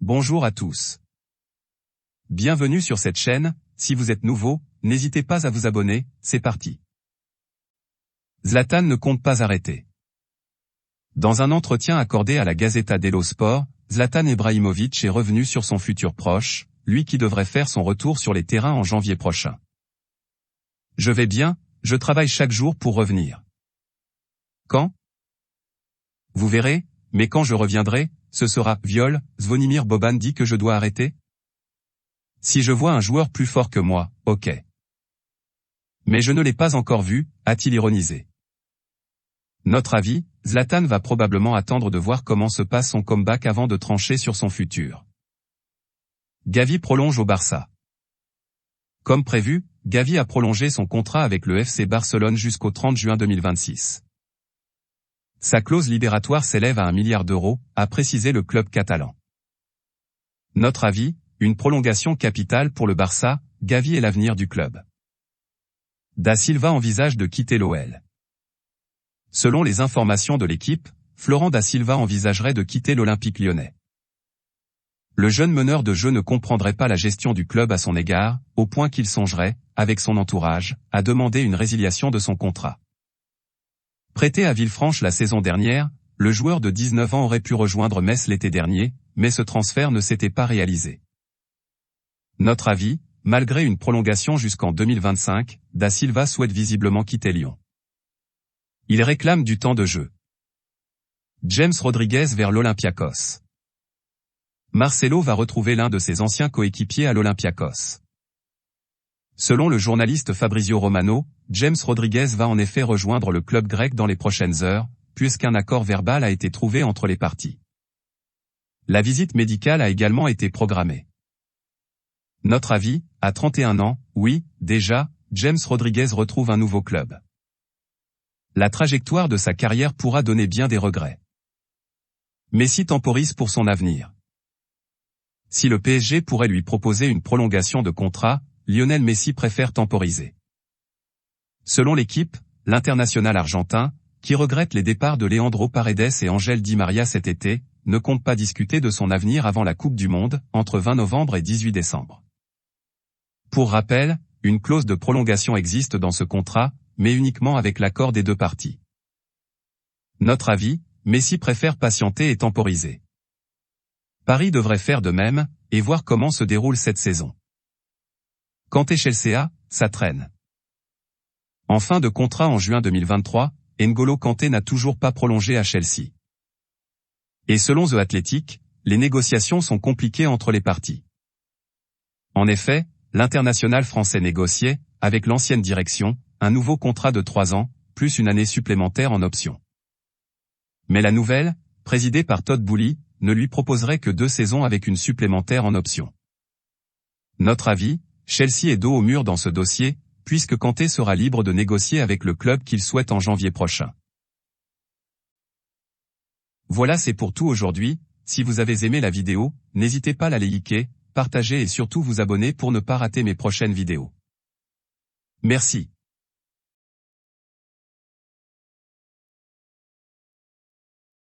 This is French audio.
Bonjour à tous. Bienvenue sur cette chaîne, si vous êtes nouveau, n'hésitez pas à vous abonner, c'est parti. Zlatan ne compte pas arrêter. Dans un entretien accordé à la Gazzetta dello Sport, Zlatan Ibrahimović est revenu sur son futur proche, lui qui devrait faire son retour sur les terrains en janvier prochain. Je vais bien, je travaille chaque jour pour revenir. Quand? Vous verrez, mais quand je reviendrai, ce sera, viol, Zvonimir Boban dit que je dois arrêter? Si je vois un joueur plus fort que moi, ok. Mais je ne l'ai pas encore vu, a-t-il ironisé. Notre avis, Zlatan va probablement attendre de voir comment se passe son comeback avant de trancher sur son futur. Gavi prolonge au Barça. Comme prévu, Gavi a prolongé son contrat avec le FC Barcelone jusqu'au 30 juin 2026. Sa clause libératoire s'élève à 1 milliard d'euros, a précisé le club catalan. Notre avis, une prolongation capitale pour le Barça, Gavi est l'avenir du club. Da Silva envisage de quitter l'OL. Selon les informations de l'équipe, Florent Da Silva envisagerait de quitter l'Olympique lyonnais. Le jeune meneur de jeu ne comprendrait pas la gestion du club à son égard, au point qu'il songerait, avec son entourage, à demander une résiliation de son contrat. Prêté à Villefranche la saison dernière, le joueur de 19 ans aurait pu rejoindre Metz l'été dernier, mais ce transfert ne s'était pas réalisé. Notre avis, malgré une prolongation jusqu'en 2025, Da Silva souhaite visiblement quitter Lyon. Il réclame du temps de jeu. James Rodriguez vers l'Olympiakos. Marcelo va retrouver l'un de ses anciens coéquipiers à l'Olympiakos. Selon le journaliste Fabrizio Romano, James Rodriguez va en effet rejoindre le club grec dans les prochaines heures, puisqu'un accord verbal a été trouvé entre les parties. La visite médicale a également été programmée. Notre avis, à 31 ans, oui, déjà, James Rodriguez retrouve un nouveau club. La trajectoire de sa carrière pourra donner bien des regrets. Messi temporise pour son avenir. Si le PSG pourrait lui proposer une prolongation de contrat, Lionel Messi préfère temporiser. Selon l'équipe, l'international argentin, qui regrette les départs de Leandro Paredes et Ángel Di María cet été, ne compte pas discuter de son avenir avant la Coupe du Monde, entre 20 novembre et 18 décembre. Pour rappel, une clause de prolongation existe dans ce contrat, mais uniquement avec l'accord des deux parties. Notre avis, Messi préfère patienter et temporiser. Paris devrait faire de même, et voir comment se déroule cette saison. Kanté Chelsea, ça traîne. En fin de contrat en juin 2023, N'Golo Kanté n'a toujours pas prolongé à Chelsea. Et selon The Athletic, les négociations sont compliquées entre les parties. En effet, l'international français négociait, avec l'ancienne direction, un nouveau contrat de 3 ans, plus une année supplémentaire en option. Mais la nouvelle, présidée par Todd Boehly, ne lui proposerait que 2 saisons avec une supplémentaire en option. Notre avis, Chelsea est dos au mur dans ce dossier, puisque Kanté sera libre de négocier avec le club qu'il souhaite en janvier prochain. Voilà, c'est pour tout aujourd'hui. Si vous avez aimé la vidéo, n'hésitez pas à la liker, partager et surtout vous abonner pour ne pas rater mes prochaines vidéos. Merci.